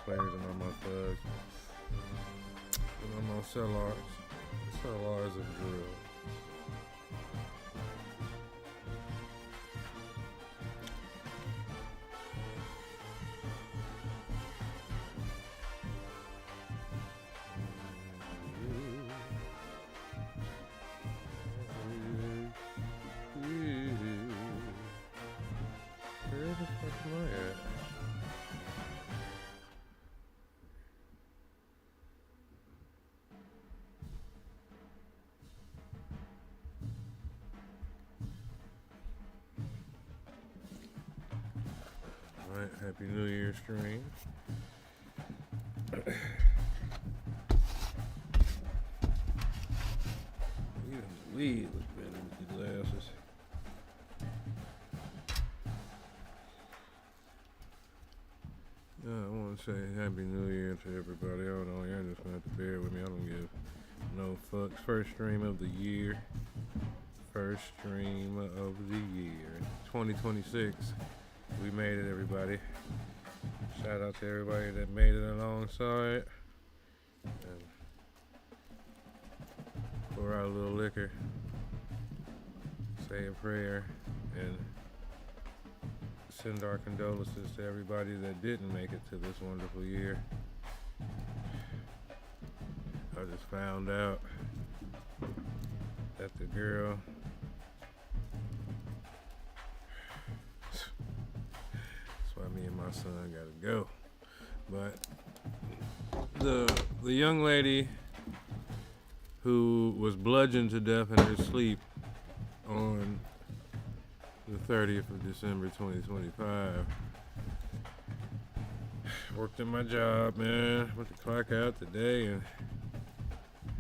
players and all my thugs. And I'm on sellars of drill. Where the fuck am I at? Alright, Happy New Year stream. Even the weed looks better with the glasses. I want to say Happy New Year to everybody. I don't know, y'all just gonna have to bear with me. I don't give no fucks. First stream of the year. First stream of the year. 2026. We made it, everybody. Shout out to everybody that made it alongside. And pour out a little liquor. Say a prayer. And send our condolences to everybody that didn't make it to this wonderful year. I just found out that the girl that's why me and my son gotta go. But the young lady who was bludgeoned to death in her sleep on the 30th of December 2025. Worked at my job, man. Went to clock out today and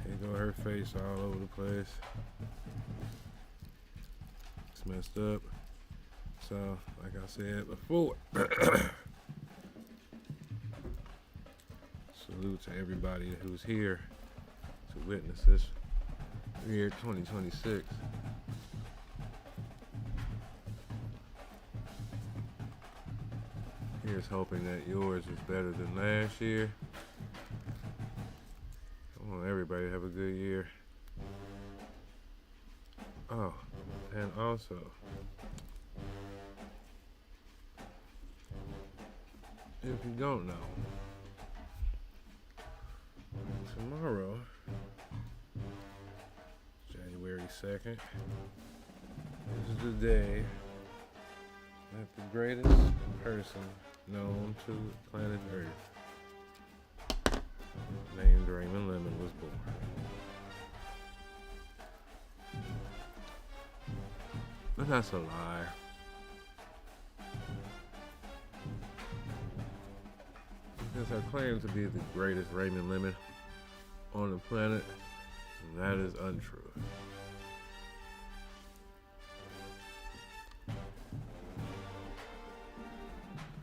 here go her face all over the place. It's messed up. So, like I said before, salute to everybody who's here to witness this year 2026. Here's hoping that yours is better than last year. I want everybody to have a good year. Oh, and also, if you don't know, tomorrow, January 2nd, is the day that the greatest person known to planet Earth, named Raymond Lemon, was born. But that's a lie. Because I claim to be the greatest Raymond Lemon on the planet, and that is untrue.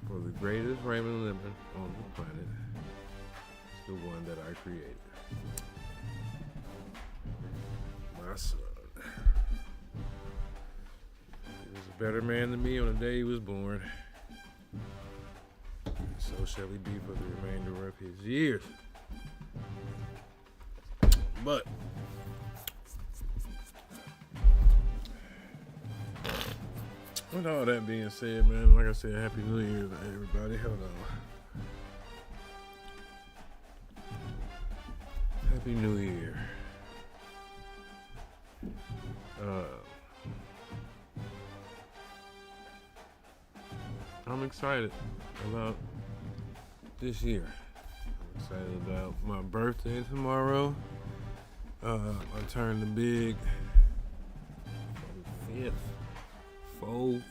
For the greatest Raymond Lemon on the planet is the one that I created. My son. He was a better man than me on the day he was born. And so shall he be for the remainder of his years. But with all that being said, man, like I said, Happy New Year to everybody. Hold on. Happy New Year. I'm excited about this year. I'm excited about my birthday tomorrow. I turned the big 4th.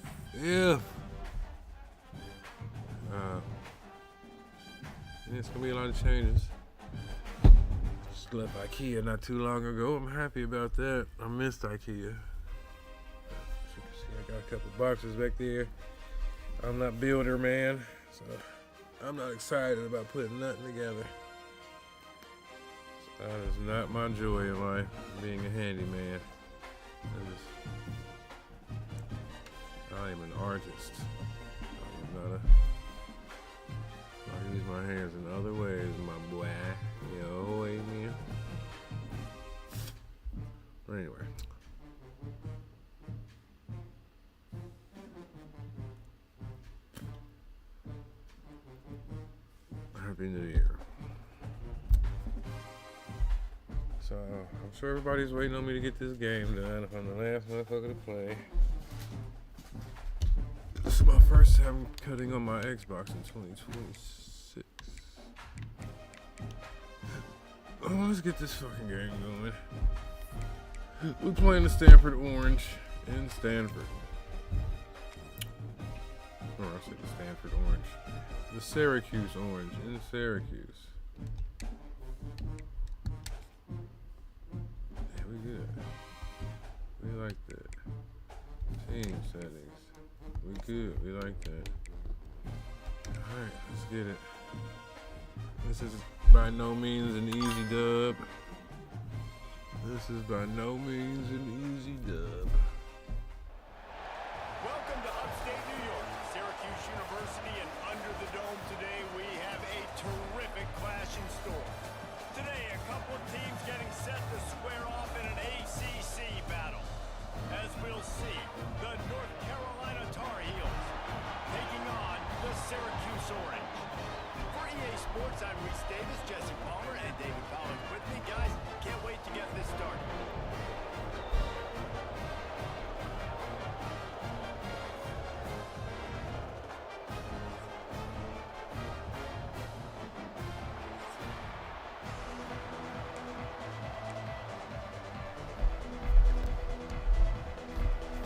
It's gonna be a lot of changes. Just left IKEA not too long ago. I'm happy about that. I missed IKEA. As you can see, I got a couple boxes back there. I'm not builder, man, so I'm not excited about putting nothing together. So that is not my joy in life, being a handyman. I am an artist. I'm not my hands in other ways, my boy. Yo, amen. Anyway. Happy New Year. So, I'm sure everybody's waiting on me to get this game done if I'm the last motherfucker to play. This is my first time cutting on my Xbox in 2026. Oh, let's get this fucking game going. We're playing the Stanford Orange in Stanford. Or I said the Stanford Orange. The Syracuse Orange in Syracuse. Yeah, we good. We like that. Team settings. We good. We like that. Alright, let's get it. This is by no means an easy dub. This is by no means an easy dub. Welcome to upstate New York, Syracuse University, and under the dome today we have a terrific clash in store. Today, a couple of teams getting set to square off in an ACC battle. As we'll see, the North Carolina Tar Heels taking on the Syracuse Orange. For EA Sports, I'm Reese Davis, Jesse Palmer, and David Pollack with me. Guys, can't wait to get this started.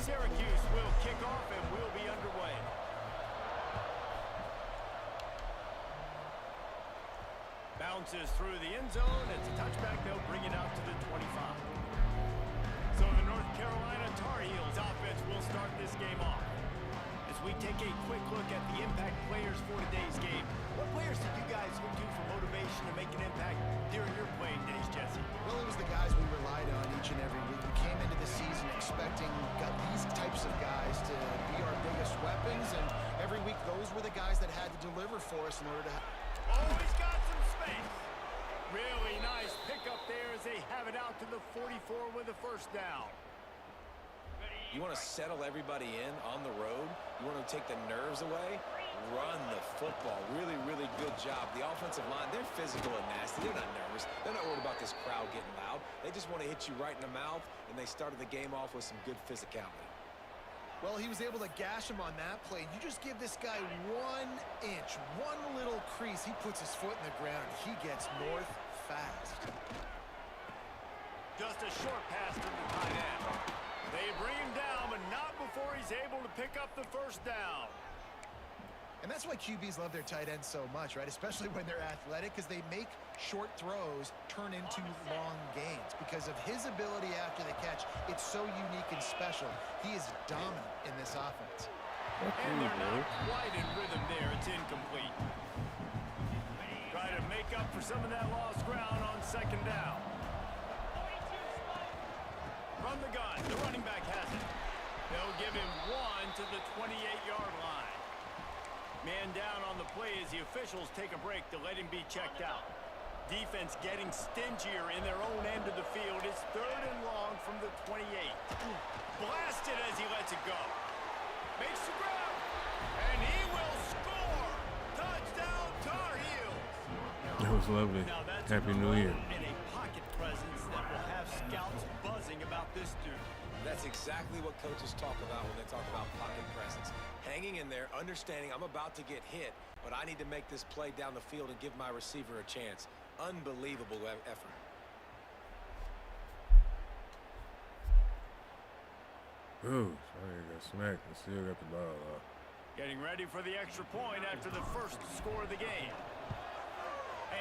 Syracuse will kick off and we'll be underway. Bounces through the end zone. It's a touchback. They'll bring it out to the 25. So the North Carolina Tar Heels offense will start this game off. As we take a quick look at the impact players for today's game, what players did you guys look to for motivation to make an impact during your playing days, Jesse? Well, it was the guys we relied on each and every week. We came into the season expecting these types of guys to be our biggest weapons, and every week those were the guys that had to deliver for us in order to... Oh, he's got some space. Really nice pickup there as they have it out to the 44 with a first down. You want to settle everybody in on the road? You want to take the nerves away? Run the football. Really, really good job. The offensive line, they're physical and nasty. They're not nervous. They're not worried about this crowd getting loud. They just want to hit you right in the mouth, and they started the game off with some good physicality. Well, he was able to gash him on that play. You just give this guy 1 inch, one little crease. He puts his foot in the ground, and he gets north fast. Just a short pass to the tight end. They bring him down, but not before he's able to pick up the first down. And that's why QBs love their tight ends so much, right? Especially when they're athletic, because they make short throws turn into long gains. Because of his ability after the catch, it's so unique and special. He is dominant in this offense. And they're not quite in rhythm there. It's incomplete. Try to make up for some of that lost ground on second down. From the gun, the running back has it. They'll give him 1 to the 28-yard line. Man down on the play as the officials take a break to let him be checked out. Defense getting stingier in their own end of the field. It's 3rd and long from the 28. Blasted as he lets it go. Makes the grab. And he will score. Touchdown, Tar Heels. That was lovely. Happy New Year. And a pocket presence that will have scouts buzzing about this dude. That's exactly what coaches talk about when they talk about pocket presence. Hanging in there, understanding I'm about to get hit, but I need to make this play down the field and give my receiver a chance. Unbelievable effort. Ooh, sorry, I got smacked and still got the ball off. Getting ready for the extra point after the first score of the game.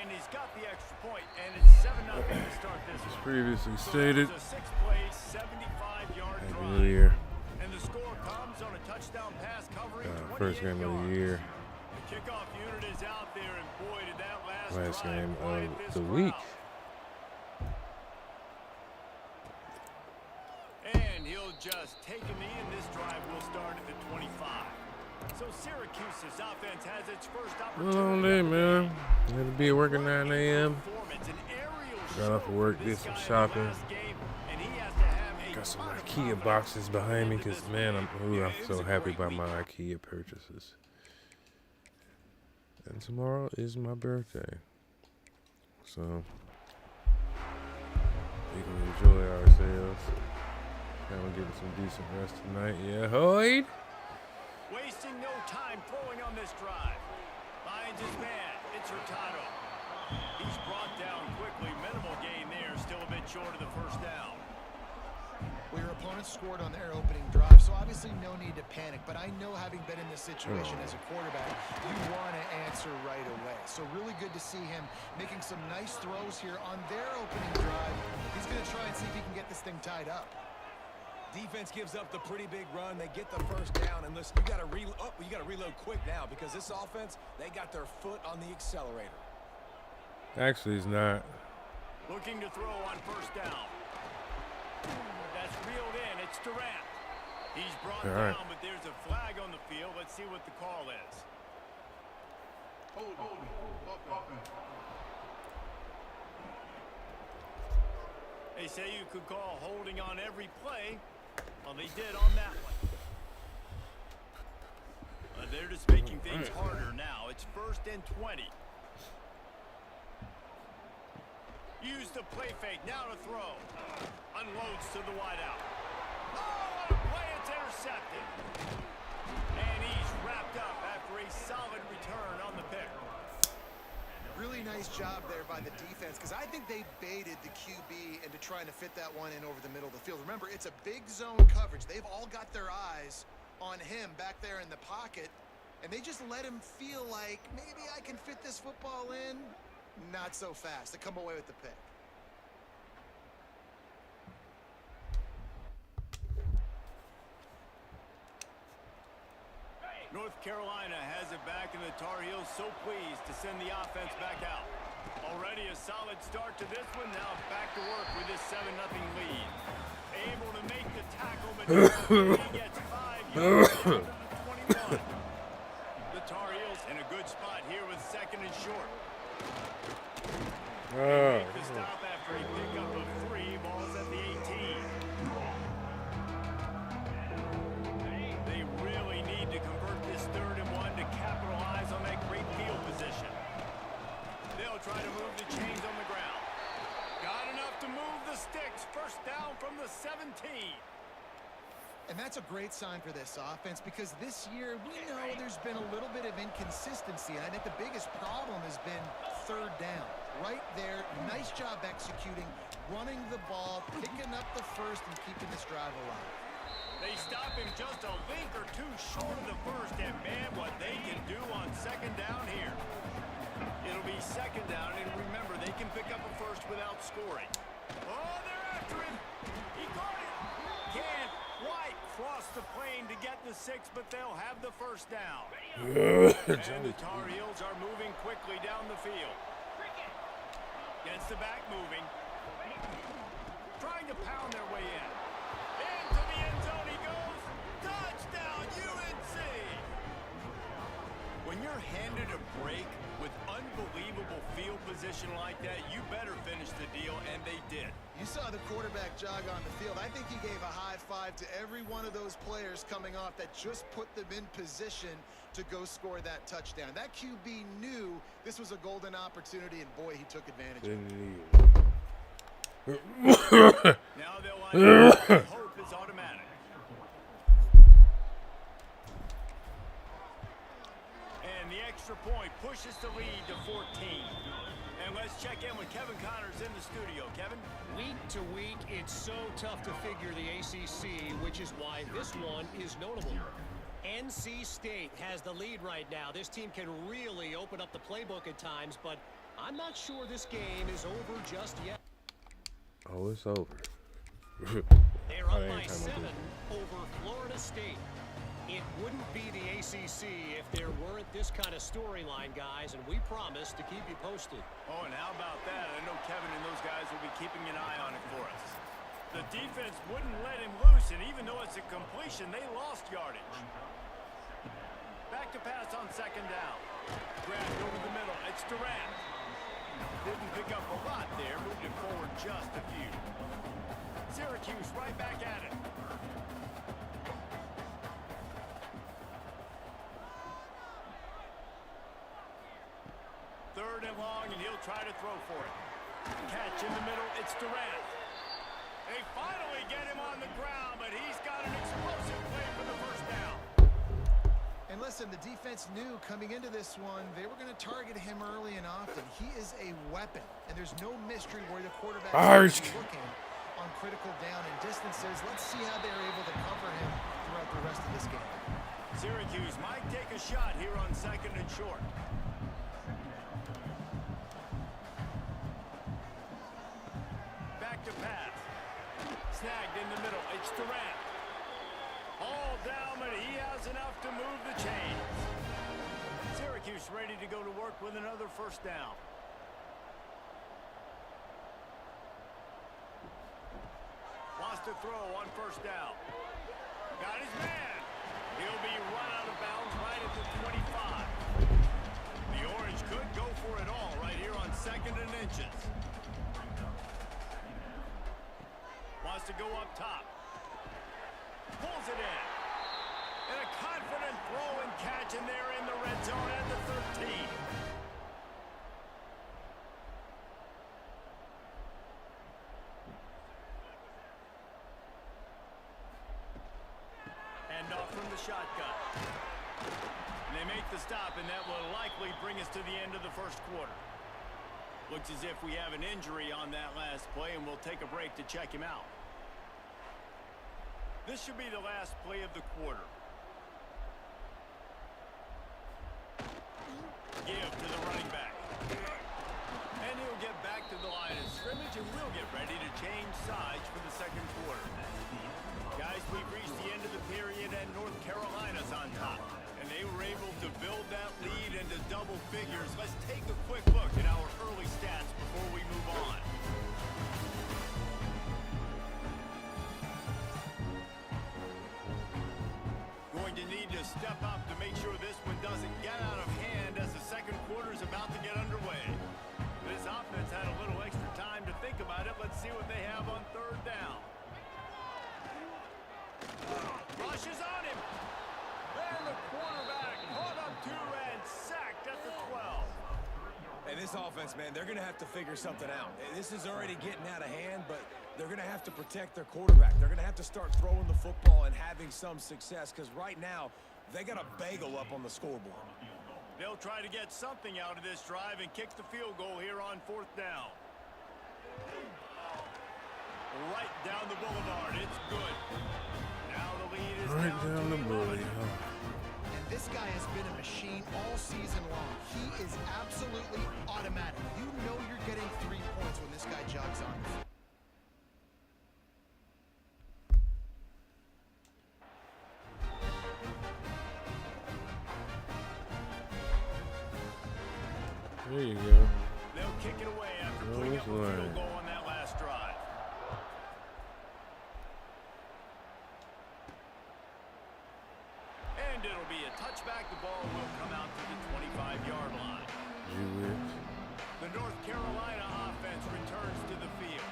And he's got the extra point, and it's 7-0 to start this one. As previously stated, So a 6-play, 75-yard Happy drive. New Year. And the score comes on a touchdown pass covering 28 First game of yards. the year. The kickoff unit is out there, and boy, did that Last drive game quiet of this the crowd. week. And he'll just take a knee, and this drive will start at the 25. So Syracuse's offense has its first Well, on opportunity. day, man. Had to be at work at 9 a.m. Performance, an aerial Got off show of work, for did this some guy in the shopping. last game, and he has to have a Got some ton of IKEA confidence boxes behind me into because, this man, win. I'm It so was a happy great about week. my IKEA purchases. And tomorrow is my birthday. So, we can enjoy ourselves. And we're getting some decent rest tonight. Yeah, Hoyd. Wasting no time throwing on this drive. Finds his man. It's Hurtado. He's brought down quickly. Minimal gain there. Still a bit short of the first down. Well, your opponent scored on their opening drive, so obviously no need to panic. But I know, having been in this situation as a quarterback, you want to answer right away. So really good to see him making some nice throws here on their opening drive. He's going to try and see if he can get this thing tied up. Defense gives up the pretty big run. They get the first down, and listen, you got to reload quick now because this offense, they got their foot on the accelerator. Actually, it's not. Looking to throw on first down. That's reeled in. It's Durant. He's brought All right. down, but there's a flag on the field. Let's see what the call is. They say you could call holding on every play. Well, they did on that one. They're just making things harder now. It's 1st and 20. Use the play fake. Now to throw. Unloads to the wideout. Oh, what a play. It's intercepted. And he's wrapped up after a solid return on the pick. Really nice job there by the defense, because I think they baited the QB into trying to fit that one in over the middle of the field. Remember, it's a big zone coverage. They've all got their eyes on him back there in the pocket, and they just let him feel like, maybe I can fit this football in. Not so fast. They come away with the pick. North Carolina has it back, and the Tar Heels so pleased to send the offense back out. Already a solid start to this one. Now back to work with this 7-0 lead. Able to make the tackle, but he gets 5 yards under the 21. The Tar Heels in a good spot here with 2nd and short. Make the stop after a pickup of 3. Ball's at the 18. They really need to convert this 3rd and 1 to capitalize on that great field position. They'll try to move the chains on the ground. Got enough to move the sticks. 1st down from the 17. And that's a great sign for this offense, because this year we know there's been a little bit of inconsistency. And I think the biggest problem has been 3rd down. Right there, nice job executing, running the ball, picking up the 1st, and keeping this drive alive. They stop him just a link or 2 short of the 1st, and man, what they can do on 2nd down here. It'll be 2nd down, and remember, they can pick up a 1st without scoring. Oh, they're after him. He got it. Can't quite cross the plane to get the 6, but they'll have the 1st down. And the Tar Heels are moving quickly down the field. Gets the back moving. Trying to pound their way in. Into the end zone he goes. Touchdown, UNC! When you're handed a break with unbelievable field position like that, you better finish the deal, and they did. You saw the quarterback jog on the field. I think he gave a high five to every one of those players coming off that just put them in position to go score that touchdown. That QB knew this was a golden opportunity, and boy, he took advantage of it. Now they'll line up. Hope is automatic. And the extra point pushes the lead to 14. And let's check in with Kevin Connors in the studio. Kevin? Week to week, it's so tough to figure the ACC, which is why this one is notable. NC State has the lead right now. This team can really open up the playbook at times, but I'm not sure this game is over just yet. Oh, it's over. They're up by 7 over Florida State. It wouldn't be the ACC if there weren't this kind of storyline, guys, and we promise to keep you posted. Oh, and how about that? I know Kevin and those guys will be keeping an eye on it for us. The defense wouldn't let him loose, and even though it's a completion, they lost yardage. Back to pass on second down. Grabbed over the middle. It's Durant. Didn't pick up a lot there. Moved it forward just a few. Syracuse right back at it. Third and long, and he'll try to throw for it. Catch in the middle. It's Durant. They finally get him on the ground, but he's got an explosive play for the first down. And listen, the defense knew coming into this one, they were going to target him early and often. He is a weapon, and there's no mystery where the quarterback is looking on critical down and distances. Let's see how they're able to cover him throughout the rest of this game. Syracuse might take a shot here on second and short. Back to pass. Snagged in the middle. It's Durant. All down, but he has enough to move the chains. Syracuse ready to go to work with another first down. Wants to throw on first down. Got his man. He'll be run out of bounds right at the 25. The Orange could go for it all right here on second and inches. Wants to go up top. Pulls it in. And a confident throw and catch, and they're in the red zone at the 13. Hand off from the shotgun. And they make the stop, and that will likely bring us to the end of the first quarter. Looks as if we have an injury on that last play, and we'll take a break to check him out. This should be the last play of the quarter. Give to the running back. And he'll get back to the line of scrimmage, and we'll get ready to change sides for the second quarter. Guys, we've reached the end of the period, and North Carolina's on top. And they were able to build that lead into double figures. Let's take a quick look at our early stats before we move on. Going to need to step up to make sure this one doesn't get out of hand as the second quarter is about to get underway. This offense had a little extra time to think about it. Let's see what they have on third down. Rushes on him. And the quarterback caught up to and sacked at the 12. And this offense, man, they're going to have to figure something out. This is already getting out of hand, but they're going to have to protect their quarterback. They're going to have to start throwing the football and having some success, because right now, they got a bagel up on the scoreboard. They'll try to get something out of this drive and kick the field goal here on fourth down. Right down the boulevard. It's good. Now the lead is Right down the boulevard. And this guy has been a machine all season long. He is absolutely automatic. You know you're getting 3 points when this guy jogs on. There you go. They'll kick it away after putting up a field goal on that last drive. And it'll be a touchback. The ball will come out to the 25-yard line. The North Carolina offense returns to the field.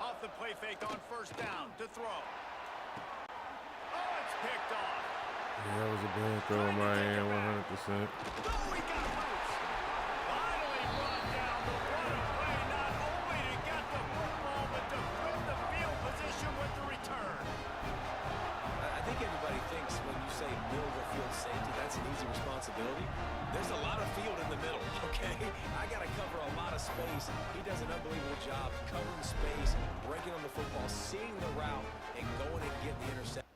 Off the play fake on first down to throw. Oh, it's picked off. Yeah, that was a bad throw on my end, 100%. Oh, he got loose. Finally brought down the run play, not only to get the football, but to win the field position with the return. I think everybody thinks when you say middle of the field safety, that's an easy responsibility. There's a lot of field in the middle, okay? I got to cover a lot of space. He does an unbelievable job covering space, breaking on the football, seeing the route, and going and getting the interception.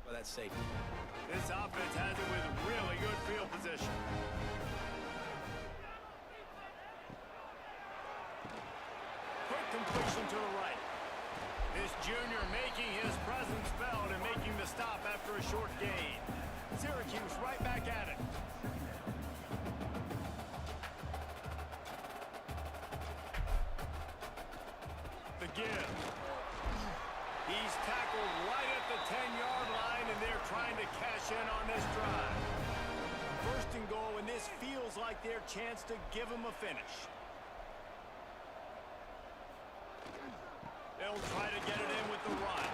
Well, that's safe. This offense has it with really good field position. Quick the right. This junior making his presence felt and making the stop after a short gain. Syracuse right back at it. The give. He's tackled right at the 10-yard line, and they're trying to cash in on this drive. First and goal, and this feels like their chance to give him a finish. They'll try to get it in with the run.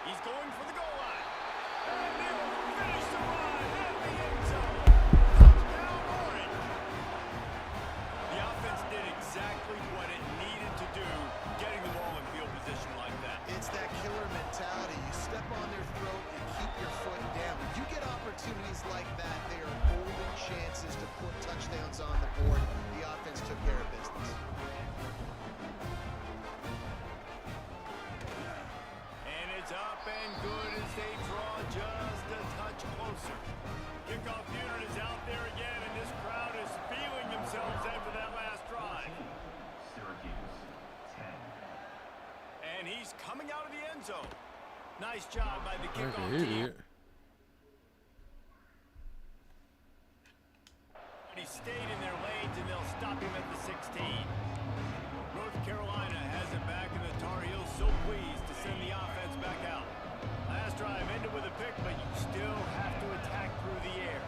He's going for the goal line. And they'll finish the run at the end zone. Touchdown, Orange. The offense did exactly what it needed to do, getting the ball in field position like that. It's that killer mentality. You step on their throat, you keep your foot down. When you get opportunities like that, they are golden chances to put touchdowns on the board. The offense took care of business. And it's up and good as they draw just a touch closer. Kickoff unit is out there again, and this crowd is feeling themselves after that last drive. Syracuse, 10. And he's coming out of the end zone. Nice job by the Like kickoff an team. idiot. He stayed in their lanes, and they'll stop him at the 16. North Carolina has it back, and the Tar Heels so pleased to send the offense back out. Last drive ended with a pick, but you still have to attack through the air.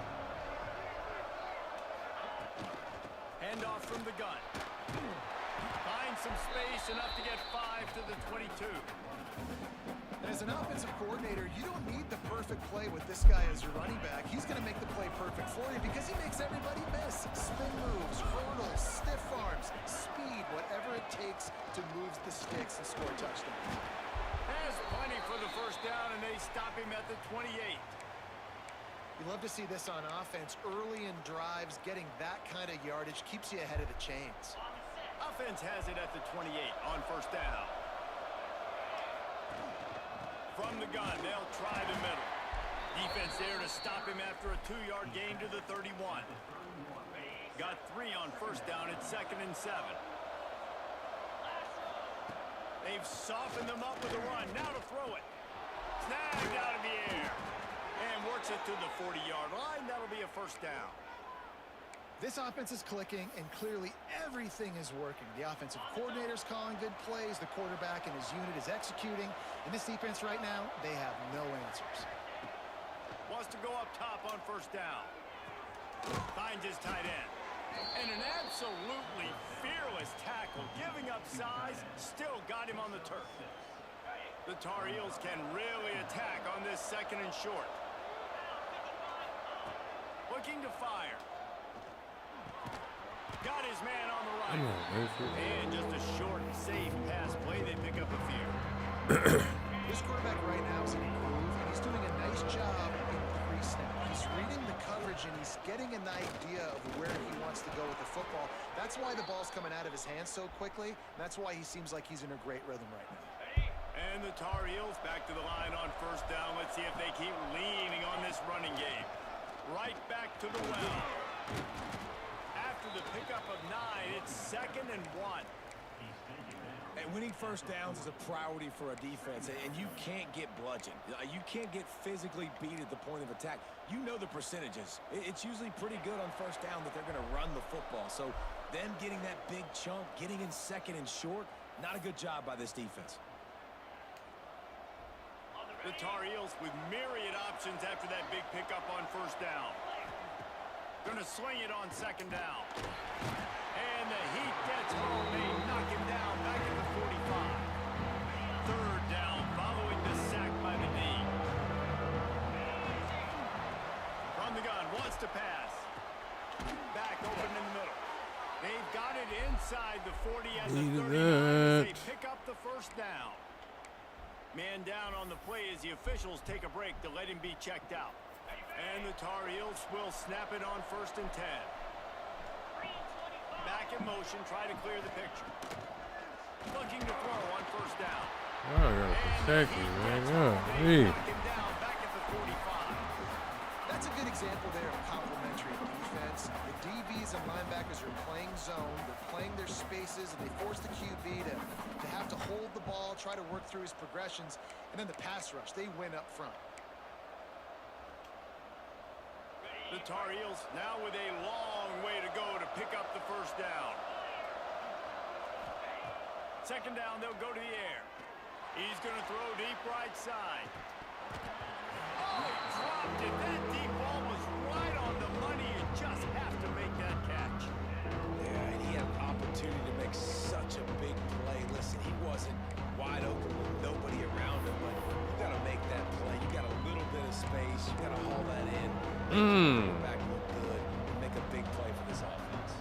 Handoff from the gun. Finds some space, enough to get 5 to the 22. As an offensive coordinator, you don't need the perfect play with this guy as your running back. He's going to make the play perfect for you because he makes everybody miss. Spin moves, hurdles, stiff arms, speed, whatever it takes to move the sticks and score touchdowns. Has plenty for the first down, and they stop him at the 28. You love to see this on offense. Early in drives, getting that kind of yardage keeps you ahead of the chains. Offense has it at the 28 on first down. From the gun, they'll try the middle. Defense there to stop him after a 2-yard gain to the 31. Got 3 on first down at 2nd and 7. They've softened them up with a run. Now to throw it. Snagged out of the air. And works it to the 40-yard line. That'll be a first down. This offense is clicking, and clearly everything is working. The offensive coordinator's calling good plays. The quarterback and his unit is executing. In this defense right now, they have no answers. Wants to go up top on first down. Finds his tight end. And an absolutely fearless tackle. Giving up size, still got him on the turf. The Tar Heels can really attack on this 2nd and short. Looking to fire. Got his man on the right. And just a short, safe pass play. They pick up a few. This quarterback right now is in a groove, and he's doing a nice job in pre-snap. He's reading the coverage, and he's getting an idea of where he wants to go with the football. That's why the ball's coming out of his hands so quickly. And that's why he seems like he's in a great rhythm right now. And the Tar Heels back to the line on first down. Let's see if they keep leaning on this running game. Right back to the well. After the pickup of 9, it's 2nd and 1. And winning first downs is a priority for a defense, and you can't get bludgeoned. You can't get physically beat at the point of attack. You know the percentages. It's usually pretty good on first down that they're going to run the football. So them getting that big chunk, getting in 2nd and short, not a good job by this defense. The Tar Heels with myriad options after that big pickup on first down. Gonna swing it on 2nd down. And the heat gets home. They knock him down back at the 45. 3rd down following the sack by the D. From the gun, wants to pass. Back open in the middle. They've got it inside the 40 at the 39 as they pick up the first down. Man down on the play as the officials take a break to let him be checked out. And the Tar Heels will snap it on 1st and 10. Back in motion, try to clear the picture. Looking to throw on first down. Oh, I gotta protect you, man. Oh, They knock him down back at the 45. That's a good example there of complementary defense. The DBs safeties and linebackers are playing zone. They're playing their spaces, and they force the QB to have to hold the ball, try to work through his progressions, and then the pass rush, they win up front. The Tar Heels now with a long way to go to pick up the first down. Second down, they'll go to the air. He's going to throw deep right side. Oh, he dropped it. That deep ball was right on the money. You just have to make that catch. Yeah, and he had an opportunity to make such a big play. Listen, he wasn't wide open with nobody around him, but you got to make that play. You got a little bit of space. You got to haul that in. Make the back look good and make a big play for this offense.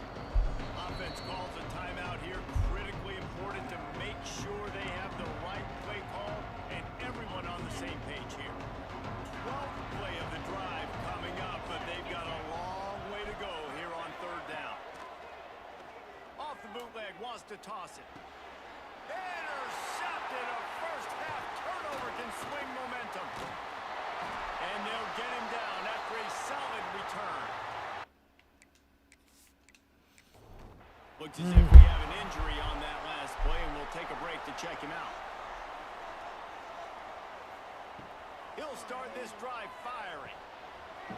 Offense calls a timeout here. Critically important to make sure they have the right play call and everyone on the same page here. 12th play of the drive coming up, but they've got a long way to go here on third down. Off the bootleg, wants to toss it. Intercepted. A first half turnover can swing momentum. And they'll get him down after a solid return. Looks as if we have an injury on that last play, and we'll take a break to check him out. He'll start this drive firing.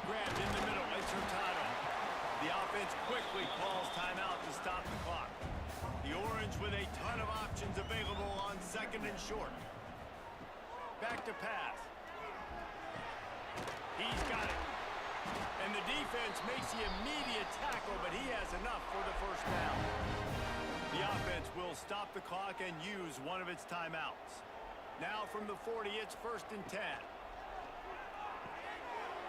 Grabbed in the middle, it's Hurtado. The offense quickly calls timeout to stop the clock. The Orange with a ton of options available on second and short. Back to pass. He's got it. And the defense makes the immediate tackle, but he has enough for the first down. The offense will stop the clock and use one of its timeouts. Now from the 40, it's 1st and 10.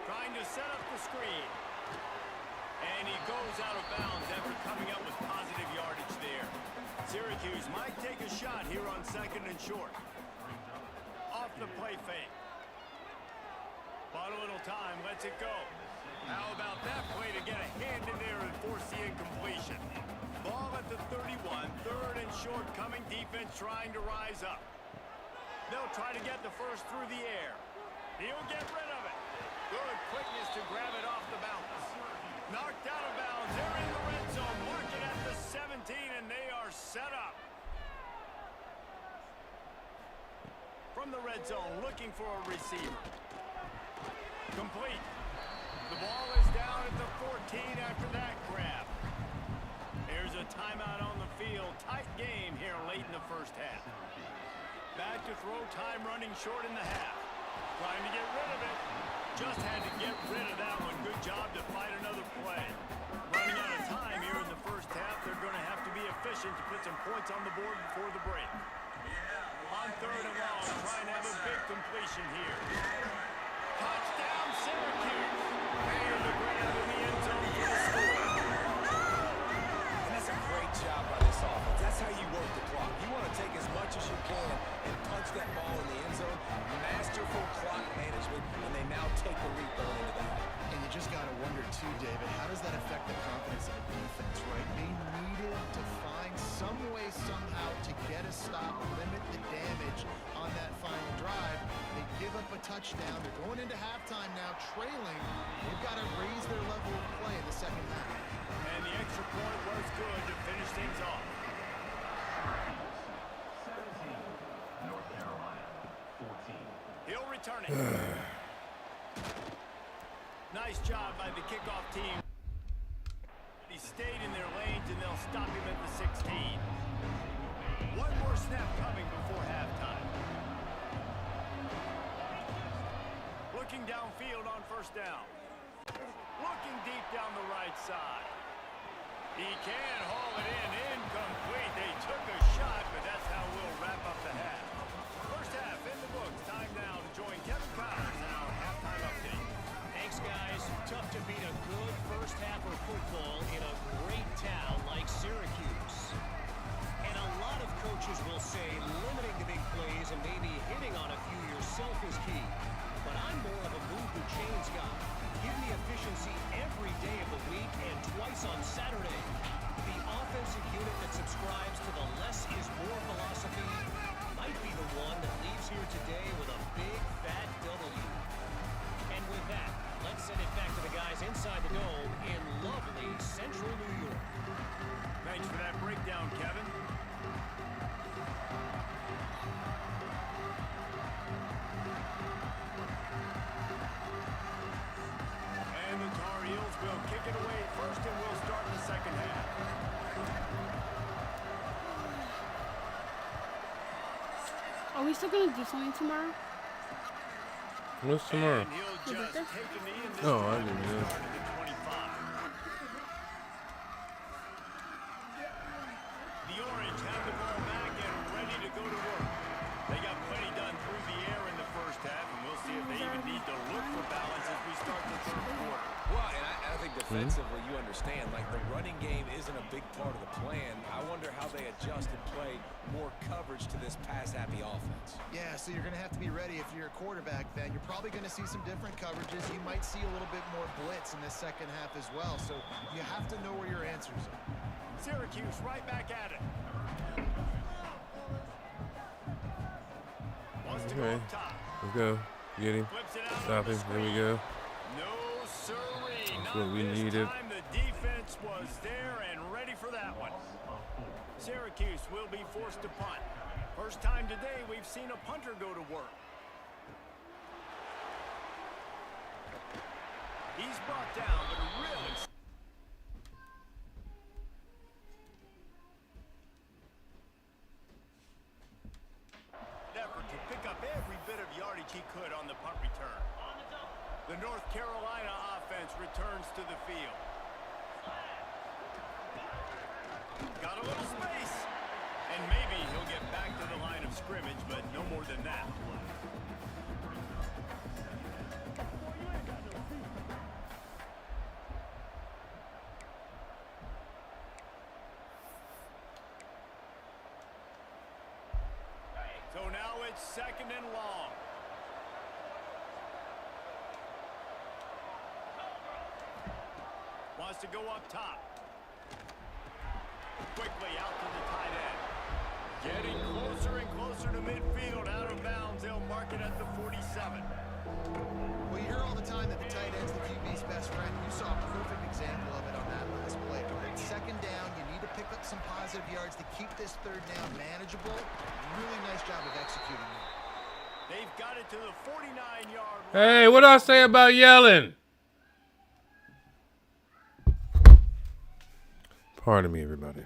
Trying to set up the screen. And he goes out of bounds after coming up with positive yardage there. Syracuse might take a shot here on second and short. Off the play fake. Bought a little time, lets it go. How about that play to get a hand in there and force the incompletion? Ball at the 31, 3rd and short, coming defense trying to rise up. They'll try to get the first through the air. He'll get rid of it. Good quickness to grab it off the bounce. Knocked out of bounds. They're in the red zone. Mark it at the 17, and they are set up. From the red zone, looking for a receiver. Complete. The ball is down at the 14 after that grab. There's a timeout on the field. Tight game here late in the first half. Back to throw, time running short in the half. Trying to get rid of it. Just had to get rid of that one. Good job to fight another play. Running out of time here in the first half. They're going to have to be efficient to put some points on the board before the break. On 3rd and long, trying to have a big completion here. Touchdown, Syracuse. And the grab in the end zone for the score. And that's a great job by this offense. That's how you work the clock. You want to take as much as you can and punch that ball in the end zone. Masterful clock management, and they now take the lead going into that. And you just got to wonder, too, David, how does that affect the confidence of the defense, right? They needed to find some way, somehow, to get a stop, limit the damage on that final drive. They give up a touchdown. They're going into halftime now, trailing. They've got to raise their level of play in the second half. And the extra point was good to finish things off. 17, North Carolina, 14. He'll return it. Nice job by the kickoff team. He stayed in their lanes, and they'll stop him at the 16. One more snap coming before halftime. Looking downfield on first down. Looking deep down the right side. He can haul it in. Incomplete. They took a shot, but that's how we'll wrap up the half. First half in the books. Time now to join Kevin Powers in our halftime update. Thanks, guys. Tough to beat a good first half of football in a great town like Syracuse. And a lot of coaches will say limiting the big plays and maybe hitting on a few yourself is key. But I'm more of a move the chains guy. Give me efficiency every day of the week and twice on Saturday. The offensive unit that subscribes to the less is more philosophy we still gonna do something tomorrow? What's tomorrow? And he'll just take a knee in this Oh, I time didn't to know. start at the 25. The Orange have the ball back and ready to go to work. They got plenty done through the air in the first half, and we'll see if they even need to look for balance as we start the third quarter. Well, and I think defensively, you understand, like the running game isn't a big part of the plan. I wonder how they adjust and play more coverage to this pass-happy offense. Yeah, so you're going to have to be ready if you're a quarterback then. You're probably going to see some different coverages. You might see a little bit more blitz in the second half as well. So you have to know where your answers are. Syracuse right back at it. Wants to go up top. Let's go. Get him. Flips it out Stop on the him. There we screen. go. No siree. That's Not what we this needed. time. The defense was there and ready for that one. Syracuse will be forced to punt. First time today we've seen a punter go to work. He's brought down, but really effort to pick up every bit of yardage he could on the punt return. The North Carolina offense returns to the field. Got a little space. And maybe he'll get back to the line of scrimmage, but no more than that. So now it's second and long. Wants to go up top. Quickly out to the tight end. Getting closer and closer to midfield. Out of bounds. They'll mark it at the 47. Well, you hear all the time that the tight end's the QB's best friend. You saw a perfect example of it on that last play. When it's second down, you need to pick up some positive yards to keep this third down manageable. Really nice job of executing that. They've got it to the 49-yard line. Hey, what I say about yelling? Pardon me, everybody.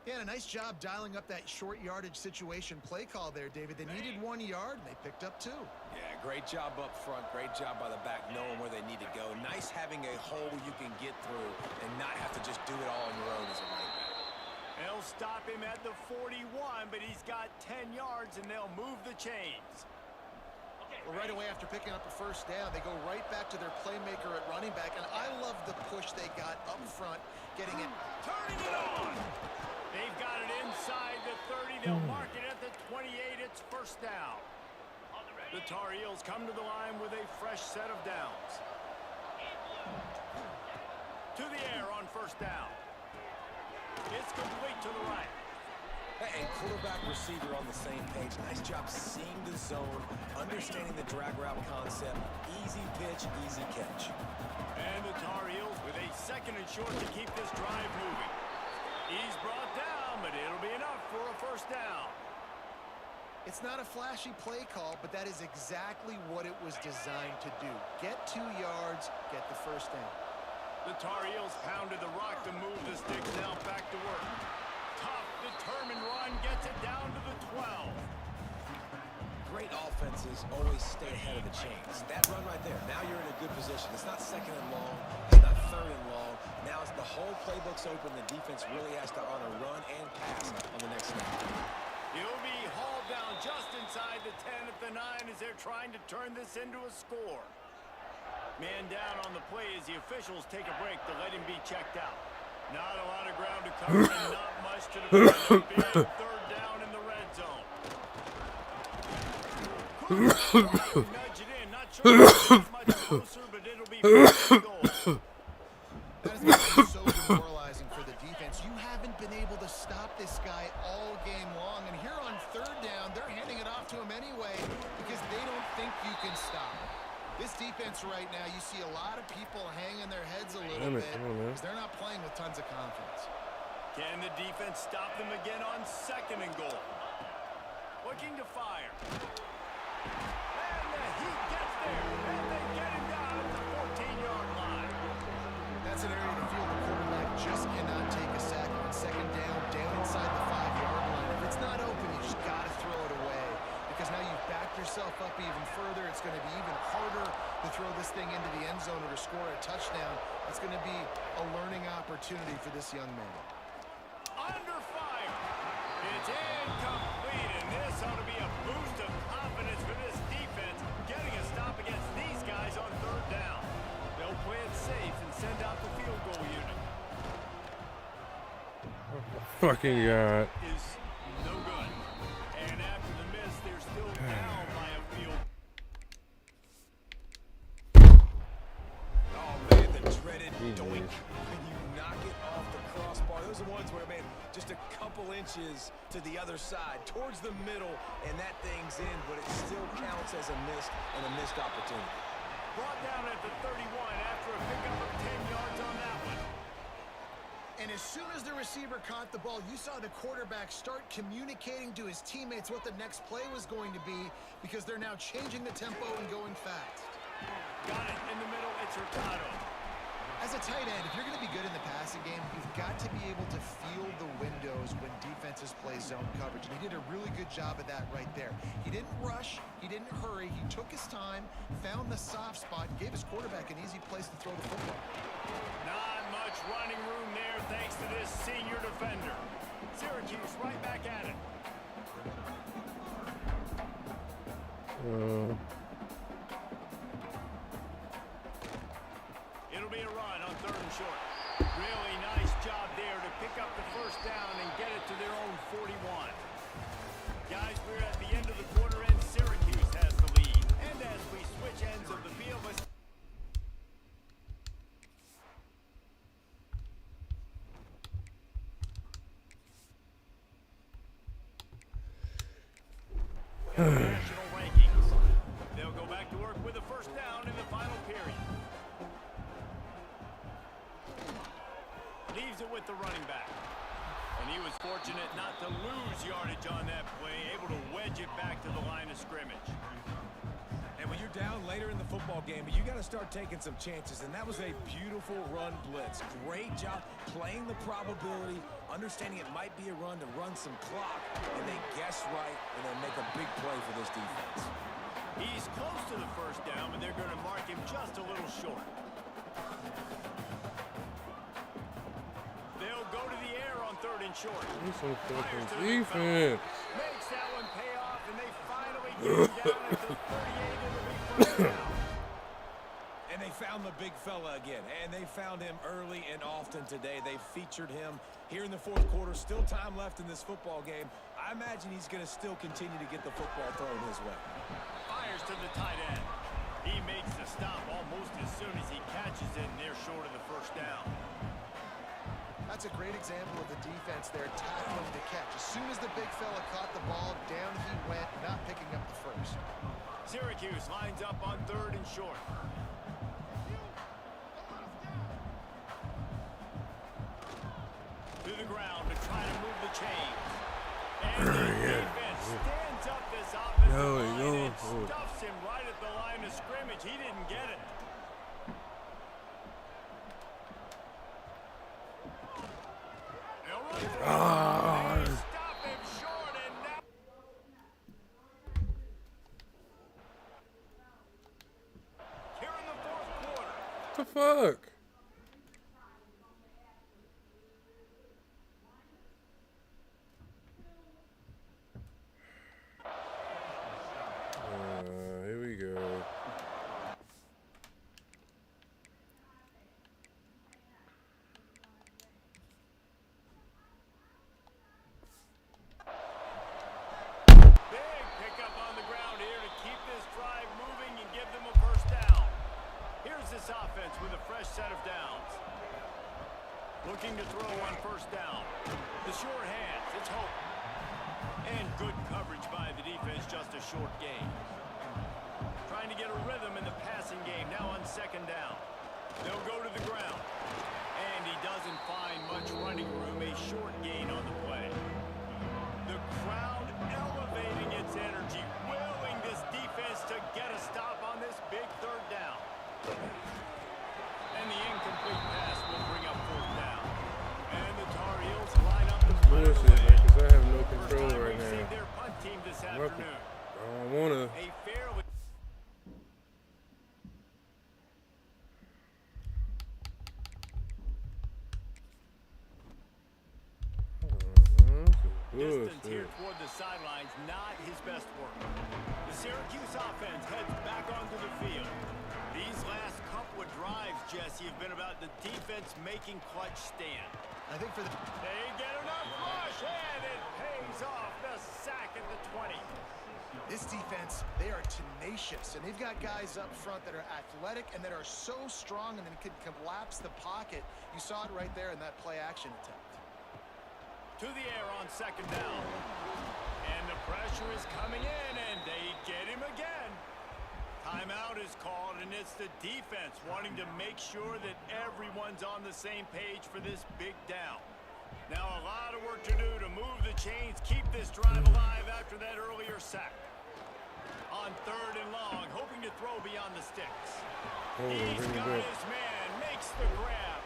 Yeah, a nice job dialing up that short yardage situation play call there, David. They needed 1 yard, and they picked up 2. Yeah, great job up front. Great job by the back knowing where they need to go. Nice having a hole you can get through and not have to just do it all on your own as a running back. They'll stop him at the 41, but he's got 10 yards, and they'll move the chains. Well, right away after picking up a first down, they go right back to their playmaker at running back, and I love the push they got up front, getting it. Turning it on! They've got it inside the 30. They'll mark it at the 28. It's first down. The Tar Heels come to the line with a fresh set of downs. To the air on first down. It's complete to the right. And quarterback receiver on the same page. Nice job seeing the zone, understanding the drag route concept. Easy pitch, easy catch. And the Tar Heels with a 2nd and short to keep this drive moving. He's brought down, but it'll be enough for a first down. It's not a flashy play call, but that is exactly what it was designed to do. Get 2 yards, get the first down. The Tar Heels pounded the rock to move the sticks. Now back to work. Tough, determined run gets it down to the 12. Great offenses always stay ahead of the chains. That run right there, now you're in a good position. It's not 2nd and long. It's not 3rd and long. Now as the whole playbook's open, the defense really has to honor run and pass on the next snap. He'll be hauled down just inside the 10 at the 9 as they're trying to turn this into a score. Man down on the play as the officials take a break to let him be checked out. Not a lot of ground to cover and not much to defend. Big 3rd down in the red zone. Nudge it in. Not sure it's much closer, but it'll be first goal. That has been so demoralizing for the defense. You haven't been able to stop this guy all game long. And here on 3rd down, they're handing it off to him anyway because they don't think you can stop him. This defense right now, you see a lot of people hanging their heads a little bit because they're not playing with tons of confidence. Can the defense stop them again on 2nd and goal? Looking to fire. And the heat gets there, and they get him down at the 14-yard line. That's an area of the field the quarterback just cannot take a sack on 2nd down inside the 5-yard line. If it's not open, you just got to throw it away. Because now you've backed yourself up even further. It's going to be even harder to throw this thing into the end zone or to score a touchdown. It's going to be a learning opportunity for this young man. Under fire. It's incomplete, and this ought to be a boost of confidence for this defense, getting a stop against these guys on 3rd down. They'll play it safe and send out the field goal unit. Fucking God. Is no good. And after the miss, they're still down by a field. Oh, man, the dreaded doink. When you knock it off the crossbar, those are ones where, man, just a couple inches to the other side, towards the middle, and that thing's in, but it still counts as a missed and a missed opportunity. Brought down at the 31 after a pickup of 10 yards on that one. And as soon as the receiver caught the ball, you saw the quarterback start communicating to his teammates what the next play was going to be because they're now changing the tempo and going fast. Got it in the middle. It's Hurtado. As a tight end, if you're going to be good in the passing game, you've got to be able to feel the windows when defenses play zone coverage. And he did a really good job of that right there. He didn't rush. He didn't hurry. He took his time, found the soft spot, and gave his quarterback an easy place to throw the football. Not much running room there thanks to this senior defender. Syracuse right back at it. It'll be a run on 3rd and short. Really nice job there to pick up the first down and get it to their own 41. Guys, we're at the end of the quarter, and Syracuse has the lead. And as we switch ends of the field, let's national rankings. They'll go back to work with a first down in the final period. Leaves it with the running back. And he was fortunate not to lose yardage on that play, able to wedge it back to the line of scrimmage. And when you're down later in the football game, you got to start taking some chances, and that was a beautiful run blitz. Great job playing the probability, understanding it might be a run to run some clock, and they guess right, and they make a big play for this defense. He's close to the first down, but they're going to mark him just a little short. They'll go to the air on 3rd and short. Some fucking defense. Makes that one pay off, and they finally get it down at the 38. It'll be first down. And they found the big fella again, and they found him early and often today. They featured him here in the 4th quarter. Still time left in this football game. I imagine he's going to still continue to get the football thrown his way. Fires to the tight end. He makes the stop almost as soon as he catches it, and they're short of the first down. That's a great example of the defense there tackling the catch. As soon as the big fella caught the ball, down he went, not picking up the first. Syracuse lines up on 3rd and short. To the ground to try to move the chains. And the defense stands up this offensive line and stuffs him right at the line of scrimmage. He didn't get it. Stop him short and now. Here in the 4th quarter. What the fuck? Here we go. Big pickup on the ground here to keep this drive moving and give them a 1st down. Here's this offense with a fresh set of downs. Looking to throw on 1st down. The sure hands, it's Hope. And good coverage by the defense, just a short gain. Trying to get a rhythm in the passing game, now on 2nd down. They'll go to the ground. And he doesn't find much running room, a short gain on the play. The crowd elevating its energy, willing this defense to get a stop on this big 3rd down. And the incomplete pass will bring up 4th down. And the Tar Heels line up the Bullshit, man, because I have no control right now. Their punt team this afternoon. I don't want to. A fairly distance here toward the sidelines, not his best work. The Syracuse offense heads back onto the field. These last couple of drives, Jesse, have been about the defense making clutch stand. I think for the... They get enough rush, and it pays off. The sack at the 20. This defense, they are tenacious, and they've got guys up front that are athletic and that are so strong and then can collapse the pocket. You saw it right there in that play-action attempt. To the air on 2nd down. And the pressure is coming in, and they get him again. Timeout is called, and it's the defense wanting to make sure that everyone's on the same page for this big down. Now a lot of work to do to move the chains, keep this drive alive after that earlier sack. On 3rd and long, hoping to throw beyond the sticks. He's got his man, makes the grab.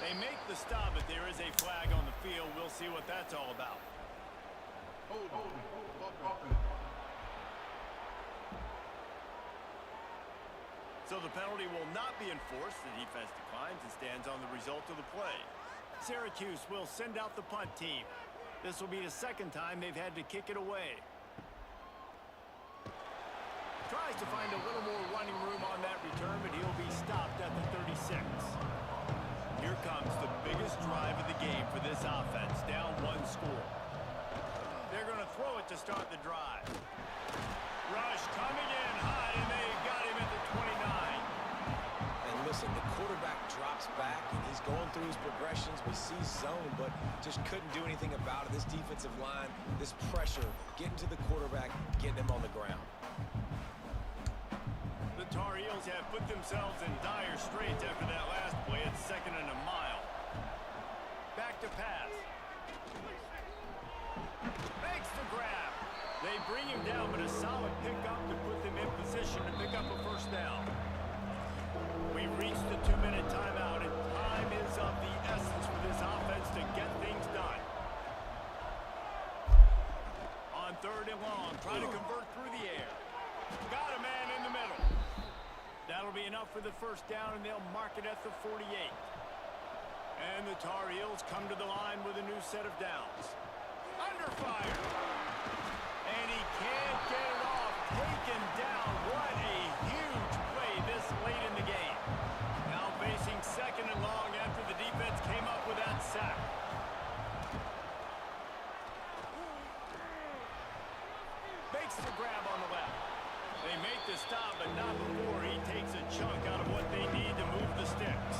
They make the stop, but there is a flag on the field. We'll see what that's all about. So the penalty will not be enforced. The defense declines and stands on the result of the play. Syracuse will send out the punt team. This will be the 2nd time they've had to kick it away. Tries to find a little more running room on that return, but he'll be stopped at the 36. Here comes the biggest drive of the game for this offense, down 1 score. They're going to throw it to start the drive. Rush coming in high, and they got him at the 29. And listen, the quarterback drops back, and he's going through his progressions. We see zone, but just couldn't do anything about it. This defensive line, this pressure, getting to the quarterback, getting him on the ground. The Tar Heels have put themselves in dire straits after that last play. It's 2nd and a mile. Back to pass. Makes the grab. They bring him down, but a solid pickup to put them in position to pick up a 1st down. We reached the 2-minute timeout, and time is of the essence for this offense to get things done. On 3rd and long, trying to convert through the air. Got a man in the middle. That'll be enough for the 1st down, and they'll mark it at the 48. And the Tar Heels come to the line with a new set of downs. Under fire. And he can't get it off. Taken down. What a huge play this late in the game. Now facing 2nd and long after the defense came up with that sack. Makes the grab on the left. They make the stop, but not before he takes a chunk out of what they need to move the sticks.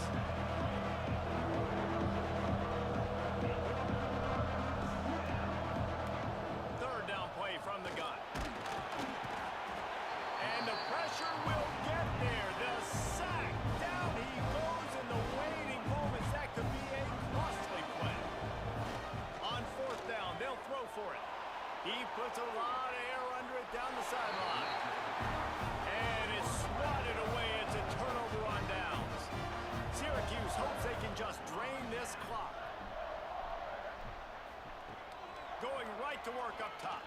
going right to work up top.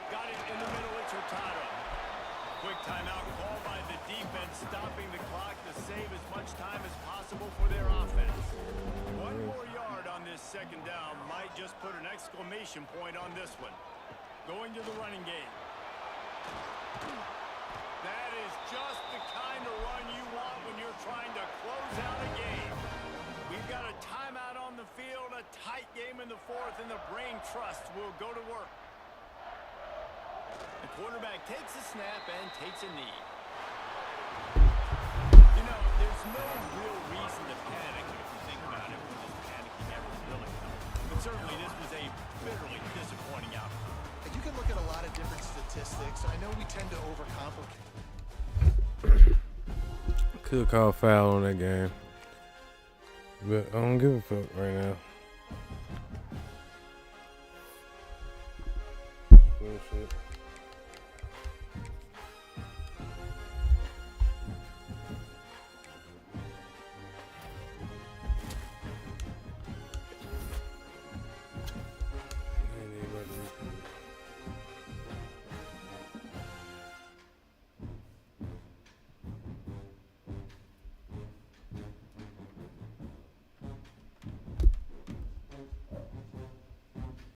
Got it in the middle. It's Hurtado. Quick timeout called by the defense, stopping the clock to save as much time as possible for their offense. 1 more yard on this second down might just put an exclamation point on this one. Going to the running game. That is just the kind of run you want when you're trying to close out a game. We've got a timeout on the field, a tight game in the fourth, and the brain trust will go to work. The quarterback takes a snap and takes a knee. You know, there's no real reason to panic if you think about it when this panicking ever really comes. But certainly this was a bitterly disappointing outcome. And you can look at a lot of different statistics. I know we tend to overcomplicate. Could call foul on that game, but I don't give a fuck right now. Bullshit.